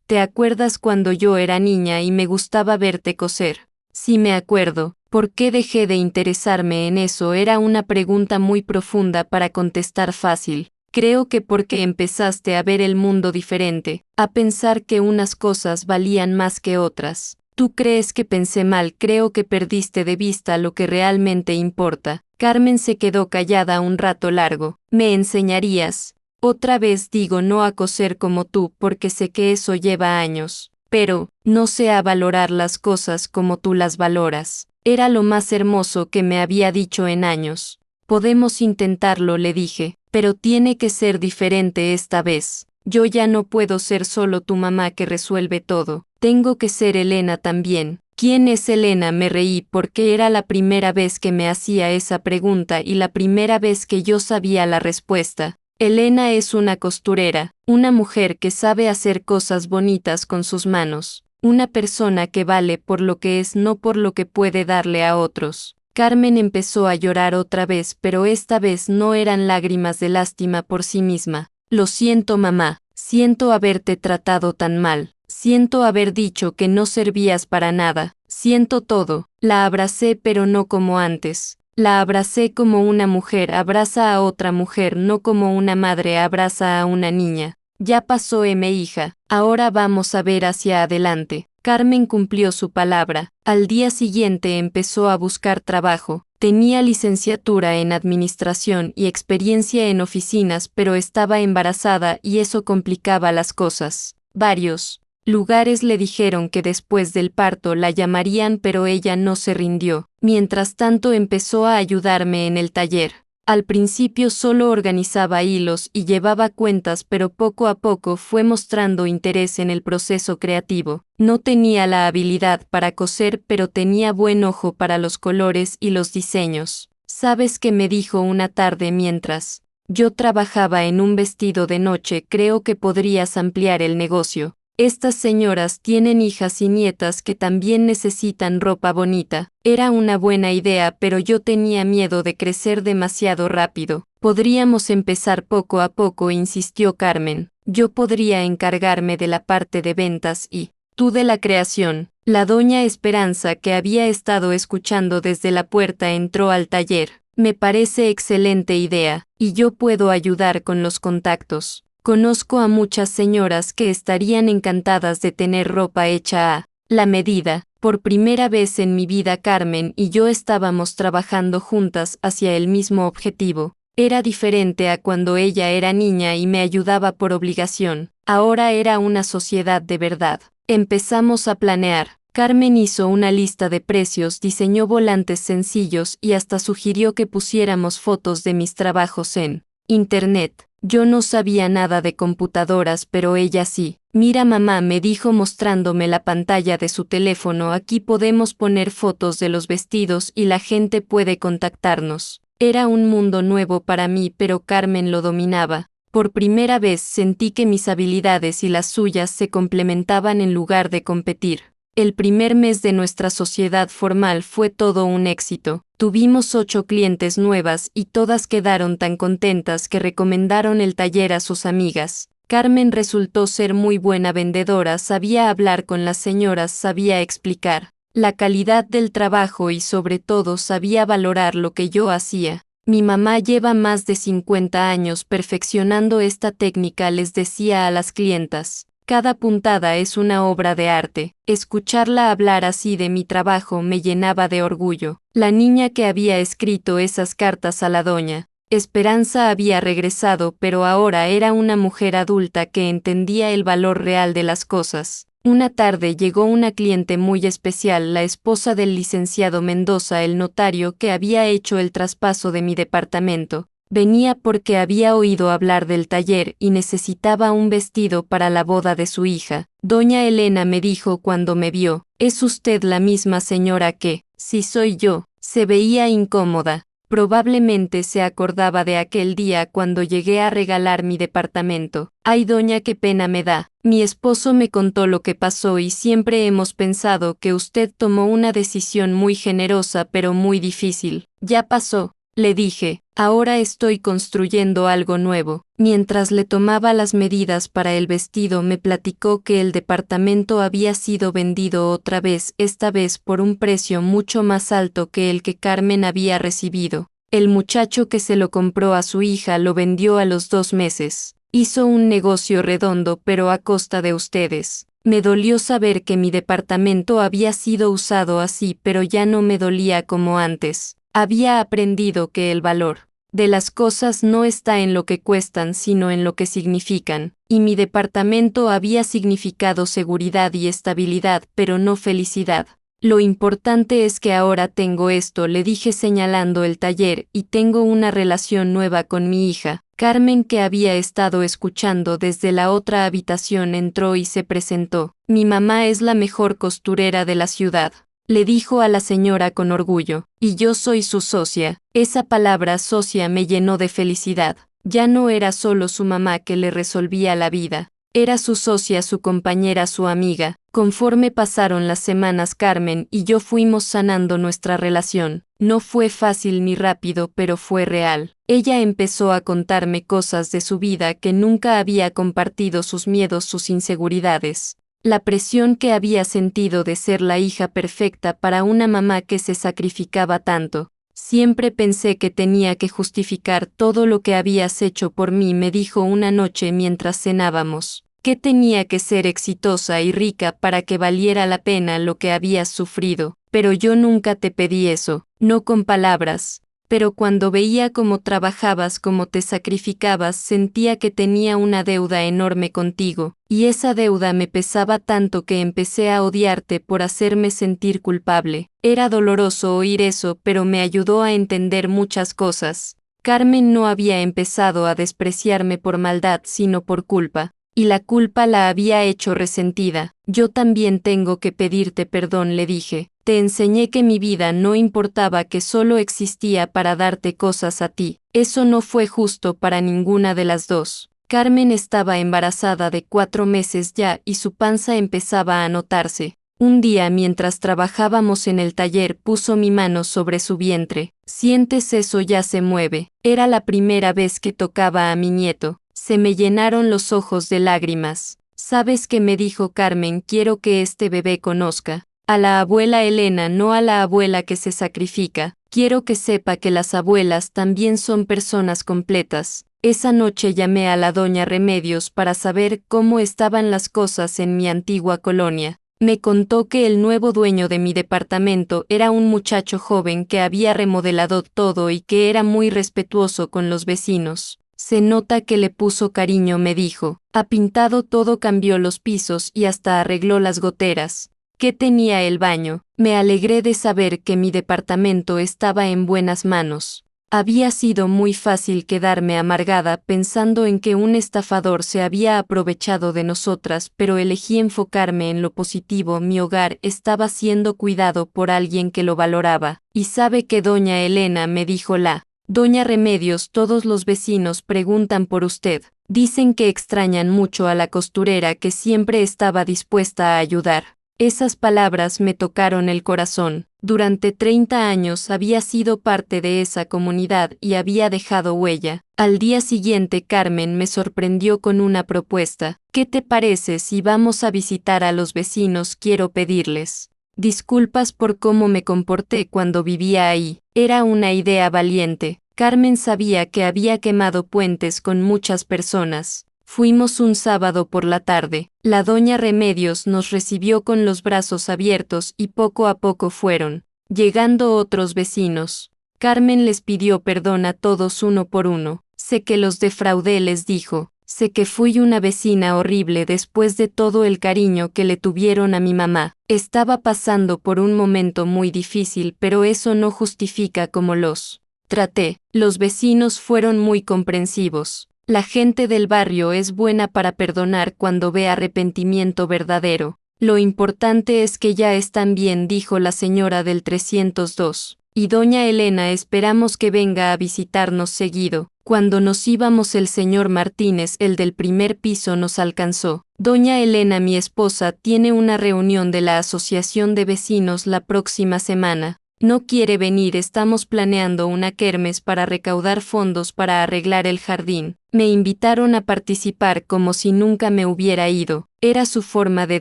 ¿te acuerdas cuando yo era niña y me gustaba verte coser? Sí, me acuerdo. ¿Por qué dejé de interesarme en eso? Era una pregunta muy profunda para contestar fácil. Creo que porque empezaste a ver el mundo diferente, a pensar que unas cosas valían más que otras. ¿Tú crees que pensé mal? Creo que perdiste de vista lo que realmente importa. Carmen se quedó callada un rato largo. ¿Me enseñarías? Otra vez digo no a coser como tú, porque sé que eso lleva años. Pero, no sé a valorar las cosas como tú las valoras. Era lo más hermoso que me había dicho en años. Podemos intentarlo, le dije, pero tiene que ser diferente esta vez. Yo ya no puedo ser solo tu mamá que resuelve todo. Tengo que ser Elena también. ¿Quién es Elena? Me reí porque era la primera vez que me hacía esa pregunta y la primera vez que yo sabía la respuesta. Elena es una costurera, una mujer que sabe hacer cosas bonitas con sus manos, una persona que vale por lo que es, no por lo que puede darle a otros. Carmen empezó a llorar otra vez, pero esta vez no eran lágrimas de lástima por sí misma. Lo siento, mamá, siento haberte tratado tan mal. Siento haber dicho que no servías para nada. Siento todo. La abracé, pero no como antes. La abracé como una mujer abraza a otra mujer, no como una madre abraza a una niña. Ya pasó, hija. Ahora vamos a ver hacia adelante. Carmen cumplió su palabra. Al día siguiente empezó a buscar trabajo. Tenía licenciatura en administración y experiencia en oficinas, pero estaba embarazada y eso complicaba las cosas. Varios Lugares le dijeron que después del parto la llamarían, pero ella no se rindió. Mientras tanto empezó a ayudarme en el taller. Al principio solo organizaba hilos y llevaba cuentas, pero poco a poco fue mostrando interés en el proceso creativo. No tenía la habilidad para coser, pero tenía buen ojo para los colores y los diseños. ¿Sabes qué me dijo una tarde mientras yo trabajaba en un vestido de noche? Creo que podrías ampliar el negocio. Estas señoras tienen hijas y nietas que también necesitan ropa bonita. Era una buena idea, pero yo tenía miedo de crecer demasiado rápido. Podríamos empezar poco a poco, insistió Carmen. Yo podría encargarme de la parte de ventas y tú de la creación. La doña Esperanza, que había estado escuchando desde la puerta, entró al taller. Me parece excelente idea, y yo puedo ayudar con los contactos. Conozco a muchas señoras que estarían encantadas de tener ropa hecha a la medida. Por primera vez en mi vida Carmen y yo estábamos trabajando juntas hacia el mismo objetivo. Era diferente a cuando ella era niña y me ayudaba por obligación. Ahora era una sociedad de verdad. Empezamos a planear. Carmen hizo una lista de precios, diseñó volantes sencillos y hasta sugirió que pusiéramos fotos de mis trabajos en Internet. Yo no sabía nada de computadoras, pero ella sí. Mira mamá, me dijo mostrándome la pantalla de su teléfono, aquí podemos poner fotos de los vestidos y la gente puede contactarnos. Era un mundo nuevo para mí, pero Carmen lo dominaba. Por primera vez sentí que mis habilidades y las suyas se complementaban en lugar de competir. El primer mes de nuestra sociedad formal fue todo un éxito. Tuvimos 8 clientes nuevas y todas quedaron tan contentas que recomendaron el taller a sus amigas. Carmen resultó ser muy buena vendedora, sabía hablar con las señoras, sabía explicar la calidad del trabajo y sobre todo sabía valorar lo que yo hacía. Mi mamá lleva más de 50 años perfeccionando esta técnica, les decía a las clientas. Cada puntada es una obra de arte. Escucharla hablar así de mi trabajo me llenaba de orgullo. La niña que había escrito esas cartas a la doña Esperanza había regresado, pero ahora era una mujer adulta que entendía el valor real de las cosas. Una tarde llegó una cliente muy especial, la esposa del licenciado Mendoza, el notario que había hecho el traspaso de mi departamento. Venía porque había oído hablar del taller y necesitaba un vestido para la boda de su hija. Doña Elena, me dijo cuando me vio, ¿es usted la misma señora que? Sí, soy yo. Se veía incómoda. Probablemente se acordaba de aquel día cuando llegué a regalar mi departamento. Ay, doña, qué pena me da. Mi esposo me contó lo que pasó y siempre hemos pensado que usted tomó una decisión muy generosa pero muy difícil. Ya pasó, le dije. Ahora estoy construyendo algo nuevo. Mientras le tomaba las medidas para el vestido, me platicó que el departamento había sido vendido otra vez, esta vez por un precio mucho más alto que el que Carmen había recibido. El muchacho que se lo compró a su hija lo vendió a los 2 meses. Hizo un negocio redondo, pero a costa de ustedes. Me dolió saber que mi departamento había sido usado así, pero ya no me dolía como antes. Había aprendido que el valor de las cosas no está en lo que cuestan, sino en lo que significan, y mi departamento había significado seguridad y estabilidad, pero no felicidad. Lo importante es que ahora tengo esto, le dije señalando el taller, y tengo una relación nueva con mi hija. Carmen, que había estado escuchando desde la otra habitación, entró y se presentó. Mi mamá es la mejor costurera de la ciudad, le dijo a la señora con orgullo, y yo soy su socia. Esa palabra socia me llenó de felicidad. Ya no era solo su mamá que le resolvía la vida, era su socia, su compañera, su amiga. Conforme pasaron las semanas, Carmen y yo fuimos sanando nuestra relación. No fue fácil ni rápido, pero fue real. Ella empezó a contarme cosas de su vida que nunca había compartido, sus miedos, sus inseguridades. La presión que había sentido de ser la hija perfecta para una mamá que se sacrificaba tanto. Siempre pensé que tenía que justificar todo lo que habías hecho por mí, me dijo una noche mientras cenábamos. Que tenía que ser exitosa y rica para que valiera la pena lo que habías sufrido. Pero yo nunca te pedí eso, no con palabras. pero cuando veía cómo trabajabas, cómo te sacrificabas, sentía que tenía una deuda enorme contigo, y esa deuda me pesaba tanto que empecé a odiarte por hacerme sentir culpable. Era doloroso oír eso, pero me ayudó a entender muchas cosas. Carmen no había empezado a despreciarme por maldad, sino por culpa, y la culpa la había hecho resentida. Yo también tengo que pedirte perdón, le dije. Te enseñé que mi vida no importaba, que solo existía para darte cosas a ti. Eso no fue justo para ninguna de las dos. Carmen estaba embarazada de 4 meses ya y su panza empezaba a notarse. Un día, mientras trabajábamos en el taller, puso mi mano sobre su vientre. ¿Sientes eso? Ya se mueve. Era la primera vez que tocaba a mi nieto. Se me llenaron los ojos de lágrimas. ¿Sabes qué me dijo Carmen? Quiero que este bebé conozca a la abuela Elena, no a la abuela que se sacrifica. Quiero que sepa que las abuelas también son personas completas. Esa noche llamé a la doña Remedios para saber cómo estaban las cosas en mi antigua colonia. Me contó que el nuevo dueño de mi departamento era un muchacho joven que había remodelado todo y que era muy respetuoso con los vecinos. Se nota que le puso cariño, me dijo. Ha pintado todo, cambió los pisos y hasta arregló las goteras. ¿Qué tenía el baño? Me alegré de saber que mi departamento estaba en buenas manos. Había sido muy fácil quedarme amargada pensando en que un estafador se había aprovechado de nosotras, pero elegí enfocarme en lo positivo. Mi hogar estaba siendo cuidado por alguien que lo valoraba. ¿Y sabe qué, doña Elena? Me dijo la doña Remedios, todos los vecinos preguntan por usted. Dicen que extrañan mucho a la costurera que siempre estaba dispuesta a ayudar. Esas palabras me tocaron el corazón. Durante 30 años había sido parte de esa comunidad y había dejado huella. Al día siguiente Carmen me sorprendió con una propuesta. ¿Qué te parece si vamos a visitar a los vecinos? Quiero pedirles disculpas por cómo me comporté cuando vivía ahí. Era una idea valiente. Carmen sabía que había quemado puentes con muchas personas. Fuimos un sábado por la tarde. La doña Remedios nos recibió con los brazos abiertos y poco a poco fueron llegando otros vecinos. Carmen les pidió perdón a todos uno por uno. Sé que los defraudé, les dijo. Sé que fui una vecina horrible después de todo el cariño que le tuvieron a mi mamá. Estaba pasando por un momento muy difícil, pero eso no justifica cómo los traté. Los vecinos fueron muy comprensivos. La gente del barrio es buena para perdonar cuando ve arrepentimiento verdadero. Lo importante es que ya están bien, dijo la señora del 302. Y doña Elena, esperamos que venga a visitarnos seguido. Cuando nos íbamos, el señor Martínez, el del primer piso, nos alcanzó. Doña Elena, mi esposa, tiene una reunión de la asociación de vecinos la próxima semana. No quiere venir. Estamos planeando una kermés para recaudar fondos para arreglar el jardín. Me invitaron a participar como si nunca me hubiera ido. Era su forma de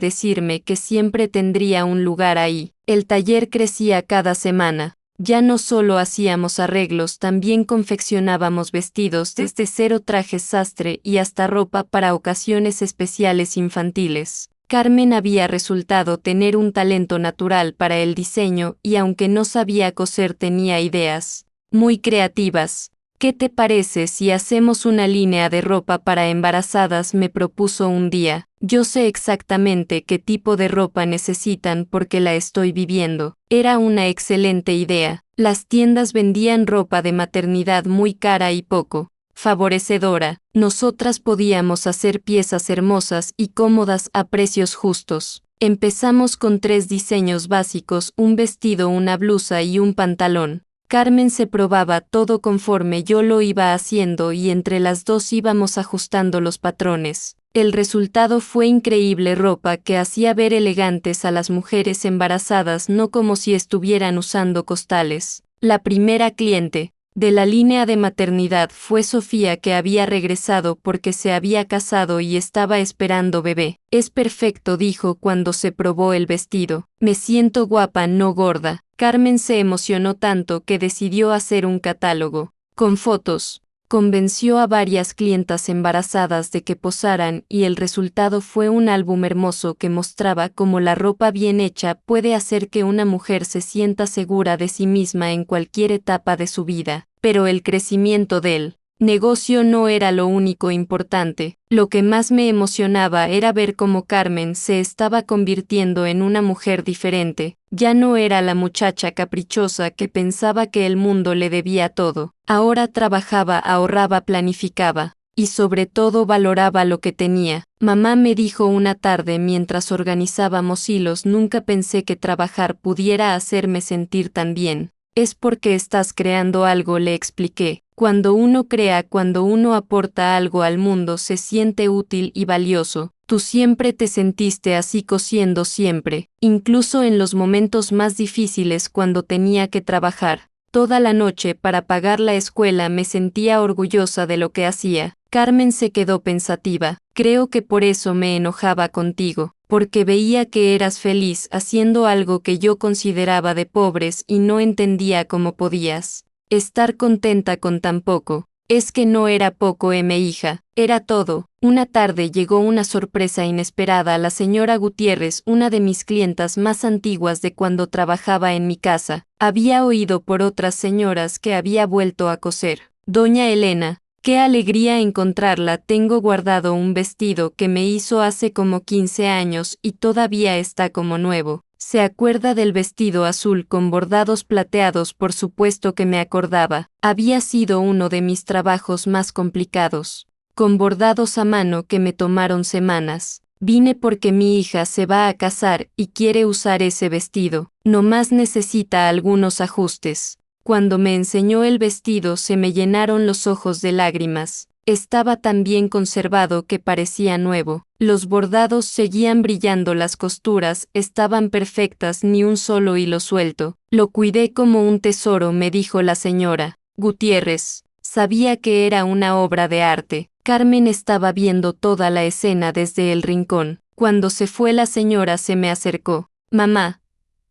decirme que siempre tendría un lugar ahí. El taller crecía cada semana. Ya no solo hacíamos arreglos, también confeccionábamos vestidos desde cero, trajes sastre y hasta ropa para ocasiones especiales infantiles. Carmen había resultado tener un talento natural para el diseño y aunque no sabía coser tenía ideas muy creativas. ¿Qué te parece si hacemos una línea de ropa para embarazadas?, me propuso un día. Yo sé exactamente qué tipo de ropa necesitan porque la estoy viviendo. Era una excelente idea. Las tiendas vendían ropa de maternidad muy cara y poco favorecedora. Nosotras podíamos hacer piezas hermosas y cómodas a precios justos. Empezamos con 3 diseños básicos: un vestido, una blusa y un pantalón. Carmen se probaba todo conforme yo lo iba haciendo y entre las dos íbamos ajustando los patrones. El resultado fue increíble: ropa que hacía ver elegantes a las mujeres embarazadas, no como si estuvieran usando costales. La primera cliente de la línea de maternidad fue Sofía, que había regresado porque se había casado y estaba esperando bebé. Es perfecto, dijo cuando se probó el vestido. Me siento guapa, no gorda. Carmen se emocionó tanto que decidió hacer un catálogo con fotos Convenció a varias clientas embarazadas de que posaran y el resultado fue un álbum hermoso que mostraba cómo la ropa bien hecha puede hacer que una mujer se sienta segura de sí misma en cualquier etapa de su vida. Pero el crecimiento del negocio no era lo único importante. Lo que más me emocionaba era ver cómo Carmen se estaba convirtiendo en una mujer diferente. Ya no era la muchacha caprichosa que pensaba que el mundo le debía todo. Ahora trabajaba, ahorraba, planificaba. Y sobre todo valoraba lo que tenía. Mamá me dijo una tarde mientras organizábamos hilos, nunca pensé que trabajar pudiera hacerme sentir tan bien. Es porque estás creando algo, le expliqué. Cuando uno crea, cuando uno aporta algo al mundo, se siente útil y valioso. Tú siempre te sentiste así, cosiendo siempre, incluso en los momentos más difíciles cuando tenía que trabajar toda la noche para pagar la escuela. Me sentía orgullosa de lo que hacía. Carmen se quedó pensativa. Creo que por eso me enojaba contigo, porque veía que eras feliz haciendo algo que yo consideraba de pobres y no entendía cómo podías estar contenta con tan poco. Es que no era poco, hija, era todo. Una tarde llegó una sorpresa inesperada. La señora Gutiérrez, una de mis clientas más antiguas de cuando trabajaba en mi casa, había oído por otras señoras que había vuelto a coser. Doña Elena, qué alegría encontrarla. Tengo guardado un vestido que me hizo hace como 15 años y todavía está como nuevo. ¿Se acuerda del vestido azul con bordados plateados? Por supuesto que me acordaba. Había sido uno de mis trabajos más complicados, con bordados a mano que me tomaron semanas. Vine porque mi hija se va a casar y quiere usar ese vestido. Nomás necesita algunos ajustes. Cuando me enseñó el vestido se me llenaron los ojos de lágrimas. Estaba tan bien conservado que parecía nuevo. Los bordados seguían brillando, las costuras estaban perfectas, ni un solo hilo suelto. Lo cuidé como un tesoro, me dijo la señora Gutiérrez. Sabía que era una obra de arte. Carmen estaba viendo toda la escena desde el rincón. Cuando se fue la señora se me acercó. Mamá,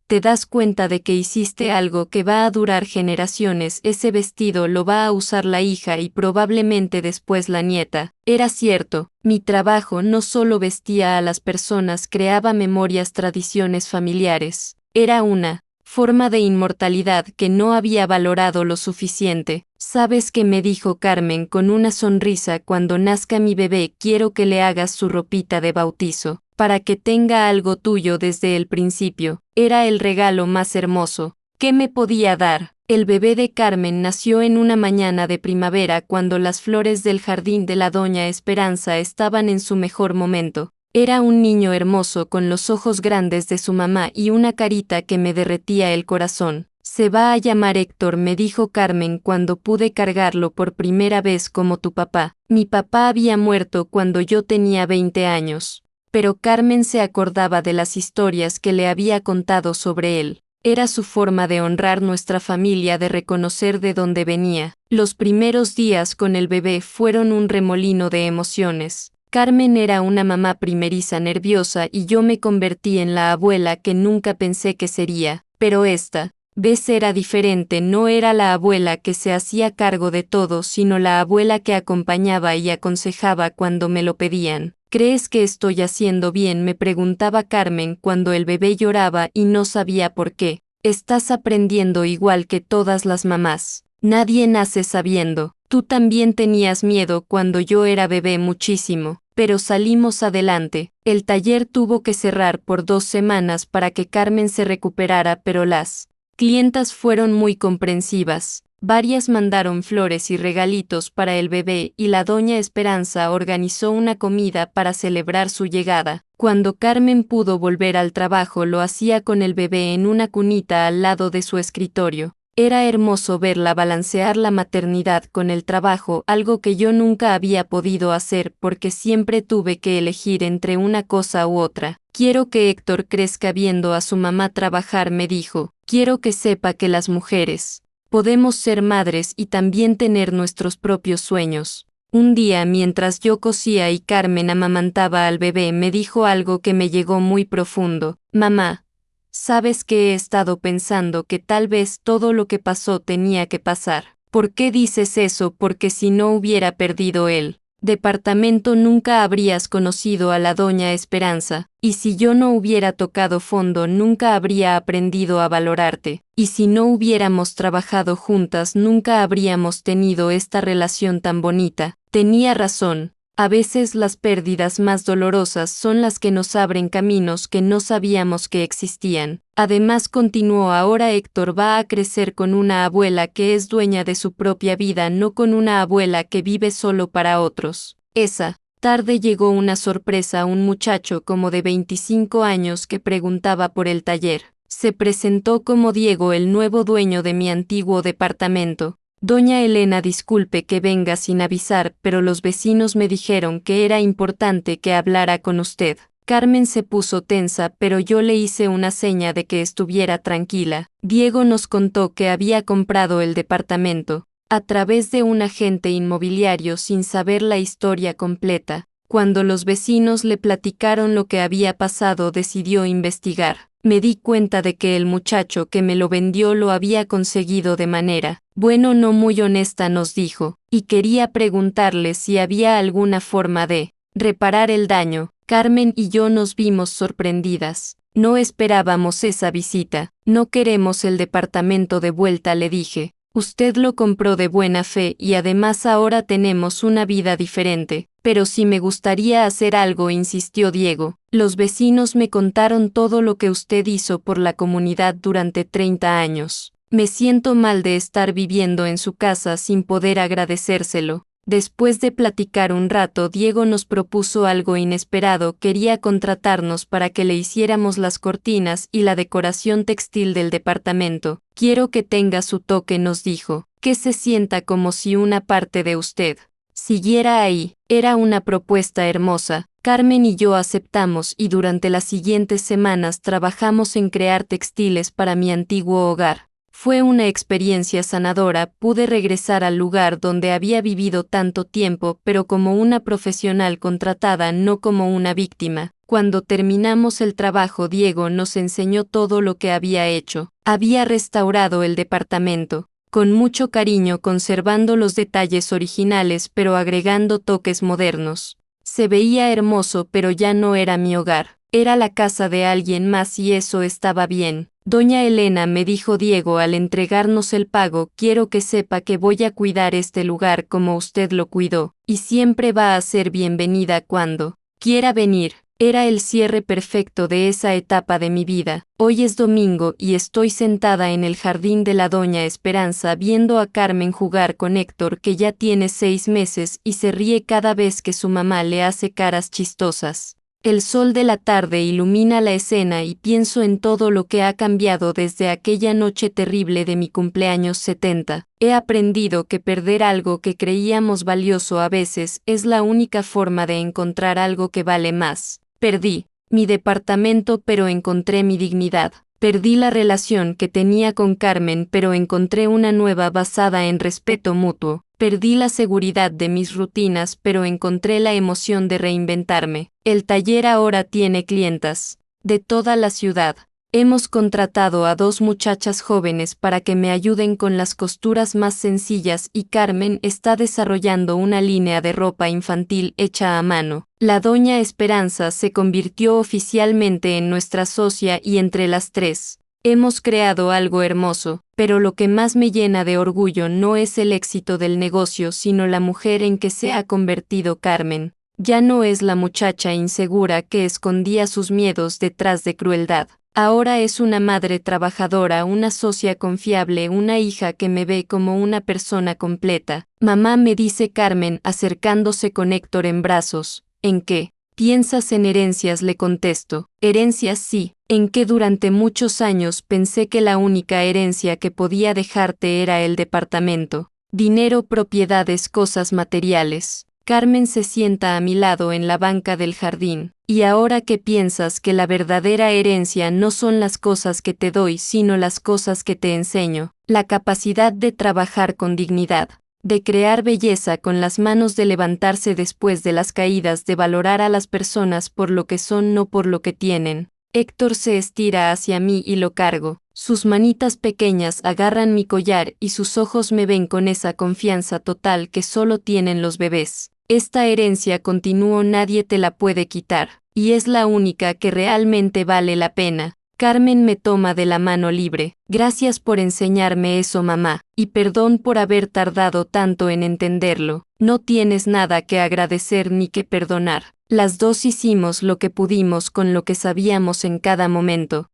¿te das cuenta de que hiciste algo que va a durar generaciones? Ese vestido lo va a usar la hija y probablemente después la nieta. Era cierto, mi trabajo no solo vestía a las personas, creaba memorias, tradiciones familiares. Era una forma de inmortalidad que no había valorado lo suficiente. ¿Sabes qué me dijo Carmen con una sonrisa? Cuando nazca mi bebé quiero que le hagas su ropita de bautizo, para que tenga algo tuyo desde el principio. Era el regalo más hermoso que me podía dar. El bebé de Carmen nació en una mañana de primavera cuando las flores del jardín de la Doña Esperanza estaban en su mejor momento. Era un niño hermoso con los ojos grandes de su mamá y una carita que me derretía el corazón. Se va a llamar Héctor, me dijo Carmen cuando pude cargarlo por primera vez, como tu papá. Mi papá había muerto cuando yo tenía 20 años. Pero Carmen se acordaba de las historias que le había contado sobre él. Era su forma de honrar nuestra familia, de reconocer de dónde venía. Los primeros días con el bebé fueron un remolino de emociones. Carmen era una mamá primeriza, nerviosa, y yo me convertí en la abuela que nunca pensé que sería. Pero esta vez era diferente. No era la abuela que se hacía cargo de todo, sino la abuela que acompañaba y aconsejaba cuando me lo pedían. ¿Crees que estoy haciendo bien?, me preguntaba Carmen cuando el bebé lloraba y no sabía por qué. Estás aprendiendo igual que todas las mamás. Nadie nace sabiendo. Tú también tenías miedo cuando yo era bebé, muchísimo. Pero salimos adelante. El taller tuvo que cerrar por 2 semanas para que Carmen se recuperara, pero las clientas fueron muy comprensivas. Varias mandaron flores y regalitos para el bebé y la Doña Esperanza organizó una comida para celebrar su llegada. Cuando Carmen pudo volver al trabajo lo hacía con el bebé en una cunita al lado de su escritorio. Era hermoso verla balancear la maternidad con el trabajo, algo que yo nunca había podido hacer porque siempre tuve que elegir entre una cosa u otra. Quiero que Héctor crezca viendo a su mamá trabajar, me dijo. Quiero que sepa que las mujeres podemos ser madres y también tener nuestros propios sueños. Un día, mientras yo cosía y Carmen amamantaba al bebé, me dijo algo que me llegó muy profundo. Mamá, ¿sabes que he estado pensando que tal vez todo lo que pasó tenía que pasar? ¿Por qué dices eso? Porque si no hubiera perdido el departamento nunca habrías conocido a la doña Esperanza, y si yo no hubiera tocado fondo nunca habría aprendido a valorarte, y si no hubiéramos trabajado juntas nunca habríamos tenido esta relación tan bonita. Tenía razón. A veces las pérdidas más dolorosas son las que nos abren caminos que no sabíamos que existían. Además, continuó, ahora Héctor va a crecer con una abuela que es dueña de su propia vida, no con una abuela que vive solo para otros. Esa tarde llegó una sorpresa, un muchacho como de 25 años que preguntaba por el taller. Se presentó como Diego, el nuevo dueño de mi antiguo departamento. Doña Elena, disculpe que venga sin avisar, pero los vecinos me dijeron que era importante que hablara con usted. Carmen se puso tensa, pero yo le hice una seña de que estuviera tranquila. Diego nos contó que había comprado el departamento a través de un agente inmobiliario sin saber la historia completa. Cuando los vecinos le platicaron lo que había pasado, decidió investigar. Me di cuenta de que el muchacho que me lo vendió lo había conseguido de manera, bueno, no muy honesta, nos dijo, y quería preguntarle si había alguna forma de reparar el daño. Carmen y yo nos vimos sorprendidas. No esperábamos esa visita. No queremos el departamento de vuelta, le dije. Usted lo compró de buena fe y además ahora tenemos una vida diferente. Pero sí me gustaría hacer algo, insistió Diego. Los vecinos me contaron todo lo que usted hizo por la comunidad durante 30 años. Me siento mal de estar viviendo en su casa sin poder agradecérselo. Después de platicar un rato, Diego nos propuso algo inesperado. Quería contratarnos para que le hiciéramos las cortinas y la decoración textil del departamento. Quiero que tenga su toque, nos dijo, que se sienta como si una parte de usted siguiera ahí. Era una propuesta hermosa. Carmen y yo aceptamos y durante las siguientes semanas trabajamos en crear textiles para mi antiguo hogar. Fue una experiencia sanadora. Pude regresar al lugar donde había vivido tanto tiempo, pero como una profesional contratada, no como una víctima. Cuando terminamos el trabajo, Diego nos enseñó todo lo que había hecho. Había restaurado el departamento con mucho cariño, conservando los detalles originales pero agregando toques modernos. Se veía hermoso, pero ya no era mi hogar. Era la casa de alguien más y eso estaba bien. Doña Elena, me dijo Diego al entregarnos el pago, quiero que sepa que voy a cuidar este lugar como usted lo cuidó, y siempre va a ser bienvenida cuando quiera venir. Era el cierre perfecto de esa etapa de mi vida. Hoy es domingo y estoy sentada en el jardín de la Doña Esperanza viendo a Carmen jugar con Héctor, que ya tiene 6 meses y se ríe cada vez que su mamá le hace caras chistosas. El sol de la tarde ilumina la escena y pienso en todo lo que ha cambiado desde aquella noche terrible de mi cumpleaños 70. He aprendido que perder algo que creíamos valioso a veces es la única forma de encontrar algo que vale más. Perdí mi departamento, pero encontré mi dignidad. Perdí la relación que tenía con Carmen, pero encontré una nueva basada en respeto mutuo. Perdí la seguridad de mis rutinas, pero encontré la emoción de reinventarme. El taller ahora tiene clientas de toda la ciudad. Hemos contratado a 2 muchachas jóvenes para que me ayuden con las costuras más sencillas y Carmen está desarrollando una línea de ropa infantil hecha a mano. La Doña Esperanza se convirtió oficialmente en nuestra socia y entre las 3 hemos creado algo hermoso, pero lo que más me llena de orgullo no es el éxito del negocio, sino la mujer en que se ha convertido Carmen. Ya no es la muchacha insegura que escondía sus miedos detrás de crueldad. Ahora es una madre trabajadora, una socia confiable, una hija que me ve como una persona completa. Mamá, me dice Carmen, acercándose con Héctor en brazos. ¿En qué piensas? En herencias, le contesto. Herencias, sí. En que durante muchos años pensé que la única herencia que podía dejarte era el departamento. Dinero, propiedades, cosas materiales. Carmen se sienta a mi lado en la banca del jardín. ¿Y ahora qué piensas? Que la verdadera herencia no son las cosas que te doy, sino las cosas que te enseño. La capacidad de trabajar con dignidad, de crear belleza con las manos, de levantarse después de las caídas, de valorar a las personas por lo que son, no por lo que tienen. Héctor se estira hacia mí y lo cargo. Sus manitas pequeñas agarran mi collar y sus ojos me ven con esa confianza total que solo tienen los bebés. Esta herencia, continuó, nadie te la puede quitar, y es la única que realmente vale la pena. Carmen me toma de la mano libre. Gracias por enseñarme eso, mamá, y perdón por haber tardado tanto en entenderlo. No tienes nada que agradecer ni que perdonar. Las dos hicimos lo que pudimos con lo que sabíamos en cada momento.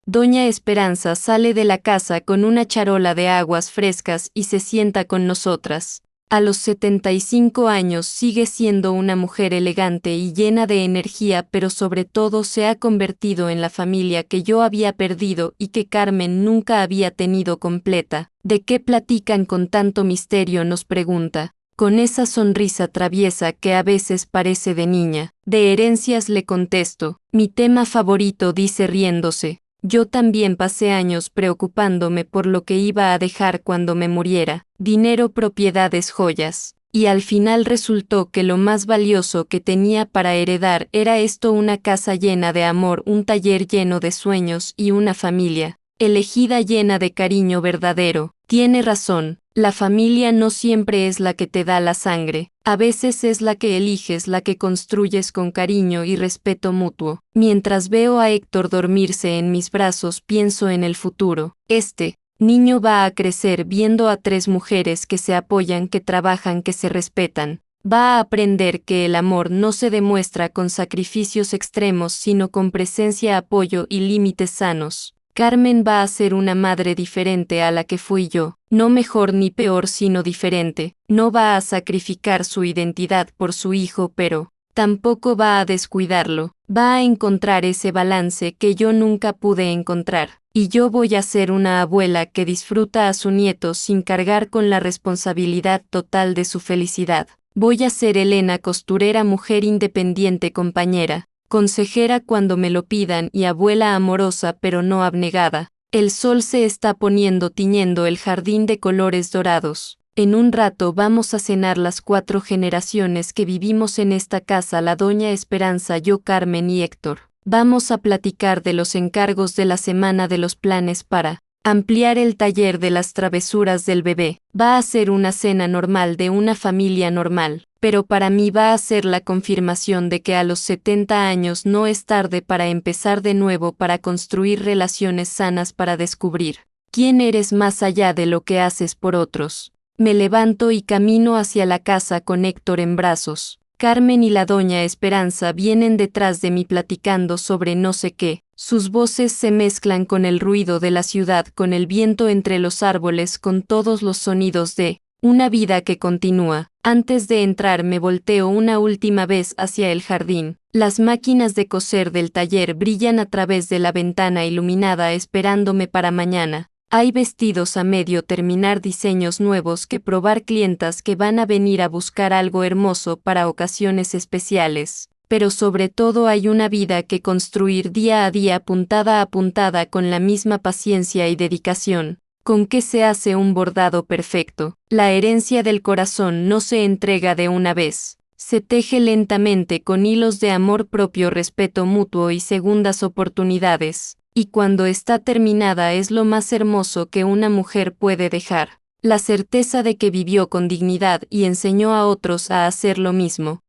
Doña Esperanza sale de la casa con una charola de aguas frescas y se sienta con nosotras. A los 75 años sigue siendo una mujer elegante y llena de energía, pero sobre todo se ha convertido en la familia que yo había perdido y que Carmen nunca había tenido completa. ¿De qué platican con tanto misterio?, nos pregunta, con esa sonrisa traviesa que a veces parece de niña. De herencias, le contesto. Mi tema favorito, dice riéndose. Yo también pasé años preocupándome por lo que iba a dejar cuando me muriera, dinero, propiedades, joyas, y al final resultó que lo más valioso que tenía para heredar era esto: una casa llena de amor, un taller lleno de sueños y una familia elegida llena de cariño verdadero. Tiene razón, la familia no siempre es la que te da la sangre, a veces es la que eliges, la que construyes con cariño y respeto mutuo. Mientras veo a Héctor dormirse en mis brazos, pienso en el futuro. Este niño va a crecer viendo a 3 mujeres que se apoyan, que trabajan, que se respetan. Va a aprender que el amor no se demuestra con sacrificios extremos, sino con presencia, apoyo y límites sanos. Carmen va a ser una madre diferente a la que fui yo, no mejor ni peor, sino diferente. No va a sacrificar su identidad por su hijo, pero tampoco va a descuidarlo. Va a encontrar ese balance que yo nunca pude encontrar. Y yo voy a ser una abuela que disfruta a su nieto sin cargar con la responsabilidad total de su felicidad. Voy a ser Elena, costurera, mujer independiente, compañera, consejera cuando me lo pidan, y abuela amorosa pero no abnegada. El sol se está poniendo, tiñendo el jardín de colores dorados. En un rato vamos a cenar las 4 generaciones que vivimos en esta casa: la doña Esperanza, yo, Carmen y Héctor. Vamos a platicar de los encargos de la semana, de los planes para ampliar el taller, de las travesuras del bebé. Va a ser una cena normal de una familia normal, pero para mí va a ser la confirmación de que a los 70 años no es tarde para empezar de nuevo, para construir relaciones sanas, para descubrir quién eres más allá de lo que haces por otros. Me levanto y camino hacia la casa con Héctor en brazos. Carmen y la doña Esperanza vienen detrás de mí platicando sobre no sé qué. Sus voces se mezclan con el ruido de la ciudad, con el viento entre los árboles, con todos los sonidos de una vida que continúa. Antes de entrar me volteo una última vez hacia el jardín. Las máquinas de coser del taller brillan a través de la ventana iluminada, esperándome para mañana. Hay vestidos a medio terminar, diseños nuevos que probar, clientas que van a venir a buscar algo hermoso para ocasiones especiales. Pero sobre todo hay una vida que construir día a día, puntada a puntada, con la misma paciencia y dedicación con que se hace un bordado perfecto. La herencia del corazón no se entrega de una vez. Se teje lentamente con hilos de amor propio, respeto mutuo y segundas oportunidades. Y cuando está terminada es lo más hermoso que una mujer puede dejar. La certeza de que vivió con dignidad y enseñó a otros a hacer lo mismo.